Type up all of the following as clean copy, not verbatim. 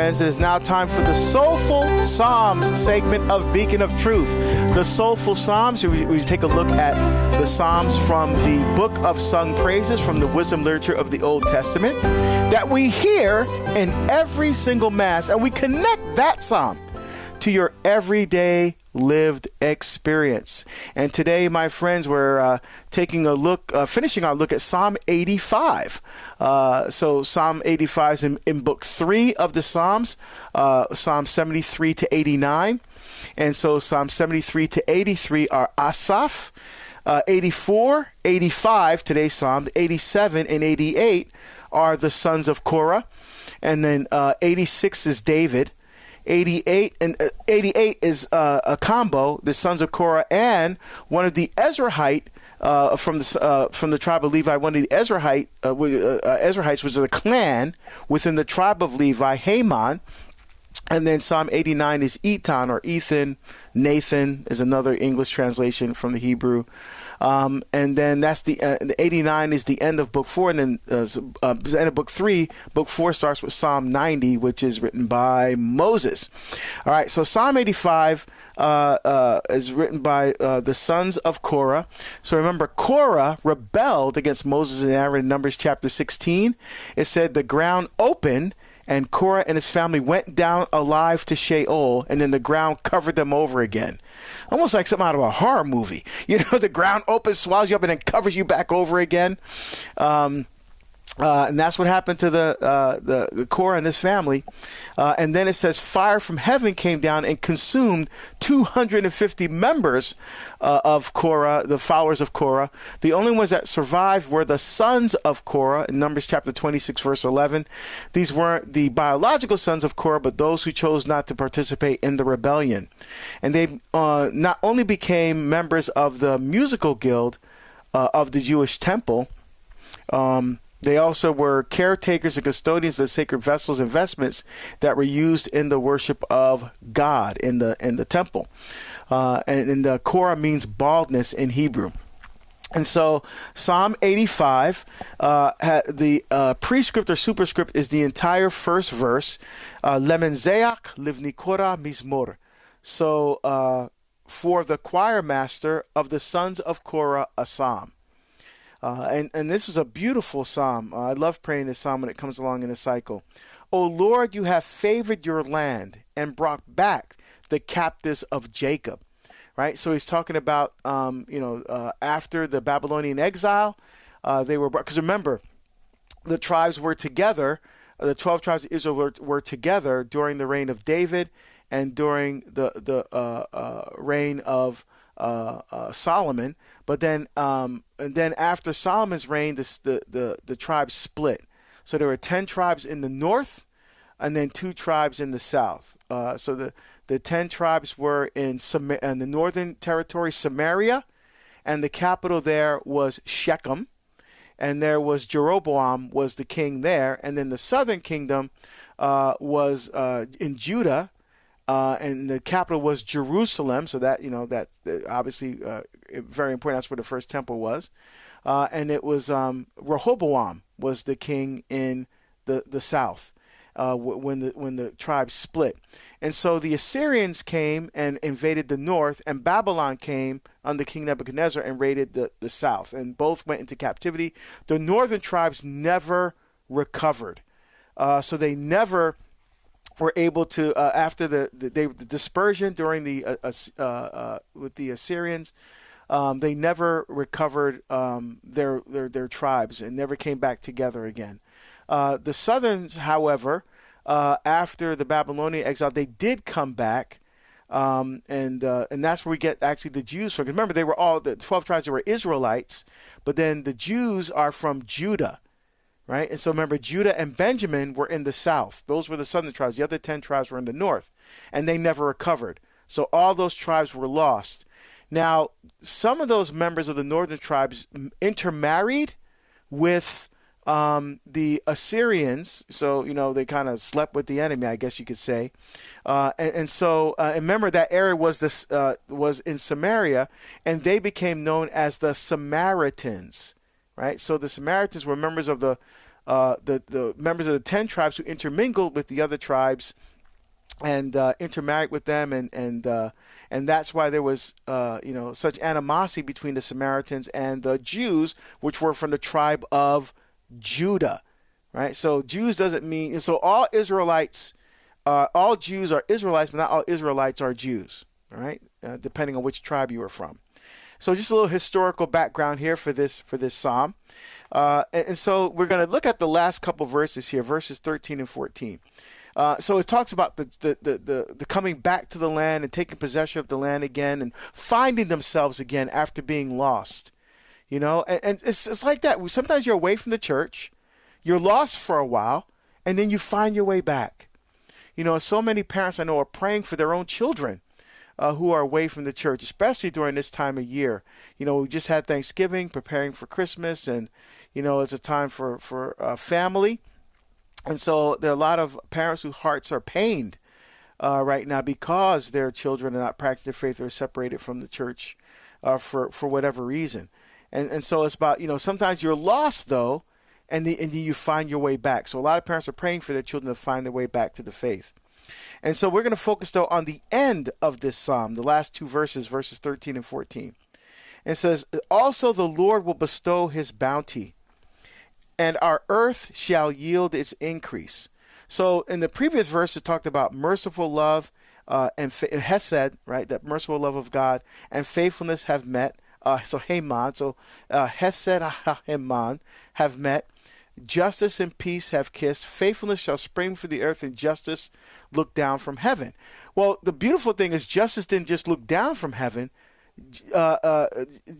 friends, it is now time for the Soulful Psalms segment of Beacon of Truth. The Soulful Psalms, we take a look at the Psalms from the Book of Sung Praises from the wisdom literature of the Old Testament that we hear in every single Mass, and we connect that Psalm to your everyday lived experience. And today, my friends, we're taking a look, finishing our look at Psalm 85. So Psalm 85 is in book 3 of the Psalms, Psalm 73 to 89. And so Psalm 73 to 83 are Asaph, 84, 85, today's Psalm, 87 and 88 are the sons of Korah. And then 86 is David. 88 is a combo, the sons of Korah and one of the Ezrahite from the tribe of Levi. One of the Ezrahites was a clan within the tribe of Levi, Haman. And then Psalm 89 is Ethan or Ethan. Nathan is another English translation from the Hebrew. And then that's the 89 is the end of book 4, and then the end of book 3. Book 4 starts with Psalm 90, which is written by Moses. All right, so Psalm 85 is written by the sons of Korah. So remember, Korah rebelled against Moses and Aaron in Numbers chapter 16. It said the ground opened, and Korah and his family went down alive to Sheol, and then the ground covered them over again. Almost like something out of a horror movie. You know, the ground opens, swallows you up, and then covers you back over again. And that's what happened to the Korah and his family. And then it says fire from heaven came down and consumed 250 members of Korah, the followers of Korah. The only ones that survived were the sons of Korah in Numbers chapter 26, verse 11. These weren't the biological sons of Korah, but those who chose not to participate in the rebellion. And they not only became members of the musical guild of the Jewish temple, they also were caretakers and custodians of the sacred vessels and vestments that were used in the worship of God in the temple. And the Korah means baldness in Hebrew. And so Psalm 85, the prescript or superscript is the entire first verse. Lemenzeach livni Korah mizmor. So for the choir master of the sons of Korah, a psalm. And this is a beautiful psalm. I love praying this psalm when it comes along in a cycle. O Lord, you have favored your land and brought back the captives of Jacob. Right? So he's talking about, after the Babylonian exile, they were, because remember, the tribes were together, the 12 tribes of Israel were together during the reign of David and during the reign of Solomon. But then after Solomon's reign, the tribes split. So there were 10 tribes in the north and then 2 tribes in the south. So the 10 tribes were in the northern territory, Samaria, and the capital there was Shechem. And there was Jeroboam was the king there. And then the southern kingdom was in Judah. And the capital was Jerusalem, so that that's obviously very important. That's where the first temple was, and it was Rehoboam was the king in the south when the tribes split, and so the Assyrians came and invaded the north, and Babylon came under King Nebuchadnezzar and raided the south, and both went into captivity. The northern tribes never recovered, so they never were able to after the dispersion during with the Assyrians, they never recovered their tribes and never came back together again. The Southerns, however, after the Babylonian exile, they did come back, and that's where we get actually the Jews from. Remember, they were all the 12 tribes. They were Israelites, but then the Jews are from Judah. Right? And so remember, Judah and Benjamin were in the south. Those were the southern tribes. The other 10 tribes were in the north, and they never recovered. So all those tribes were lost. Now, some of those members of the northern tribes intermarried with the Assyrians. So, they kind of slept with the enemy, I guess you could say. And remember that area was in Samaria, and they became known as the Samaritans. Right? So the Samaritans were members of the the members of the 10 tribes who intermingled with the other tribes and intermarried with them, and that's why there was such animosity between the Samaritans and the Jews, which were from the tribe of Judah, right? So Jews doesn't mean, and so all Israelites, all Jews are Israelites, but not all Israelites are Jews, all right? Depending on which tribe you are from. So just a little historical background here for this psalm. And so we're going to look at the last couple verses here, verses 13 and 14. So it talks about the coming back to the land and taking possession of the land again and finding themselves again after being lost. And it's like that. Sometimes you're away from the church, you're lost for a while, and then you find your way back. So many parents I know are praying for their own children who are away from the church, especially during this time of year. We just had Thanksgiving, preparing for Christmas, and, it's a time for family. And so there are a lot of parents whose hearts are pained right now because their children are not practicing faith or are separated from the church for whatever reason. And so it's about, sometimes you're lost, though, and then you find your way back. So a lot of parents are praying for their children to find their way back to the faith. And so we're going to focus, though, on the end of this psalm, the last two verses 13 and 14. And it says, also the Lord will bestow his bounty, and our earth shall yield its increase. So in the previous verse, it talked about merciful love and hesed, right? That merciful love of God and faithfulness have met. So hesed, heman have met. Justice and peace have kissed. Faithfulness shall spring from the earth, and justice look down from heaven. Well, the beautiful thing is justice didn't just look down from heaven.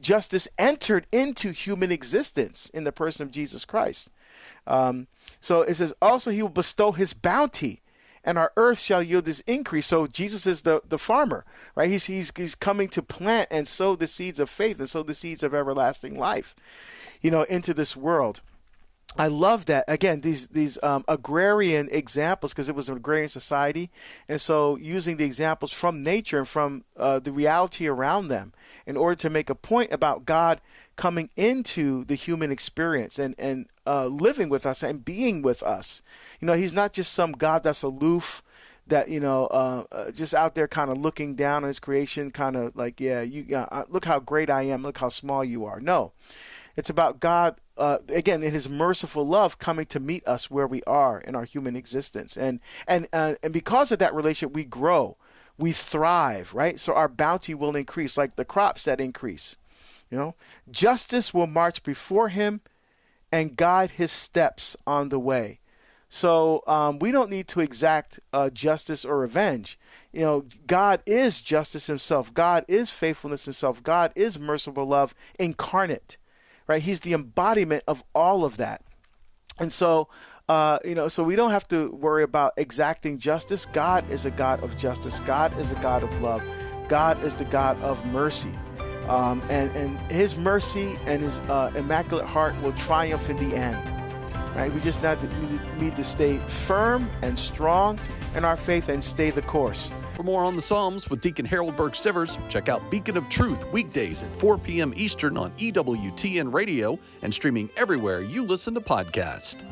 Justice entered into human existence in the person of Jesus Christ. So it says, also he will bestow his bounty, and our earth shall yield his increase. So Jesus is the farmer, right? He's coming to plant and sow the seeds of faith and sow the seeds of everlasting life, into this world. I love that. Again, these agrarian examples, because it was an agrarian society. And so using the examples from nature and from the reality around them in order to make a point about God coming into the human experience and living with us and being with us. He's not just some God that's aloof, that, just out there kind of looking down on his creation, kind of like, look how great I am, look how small you are. No, it's about God, again, in his merciful love coming to meet us where we are in our human existence. And because of that relationship, we grow, we thrive, right? So our bounty will increase, like the crops that increase. Justice will march before him and guide his steps on the way. So we don't need to exact justice or revenge. God is justice himself. God is faithfulness himself. God is merciful love incarnate, right? He's the embodiment of all of that. And so, so we don't have to worry about exacting justice. God is a God of justice. God is a God of love. God is the God of mercy. And his mercy and his immaculate heart will triumph in the end. Right? We just need to stay firm and strong in our faith and stay the course. For more on the Psalms with Deacon Harold Burke-Sivers, check out Beacon of Truth weekdays at 4 p.m. Eastern on EWTN Radio and streaming everywhere you listen to podcasts.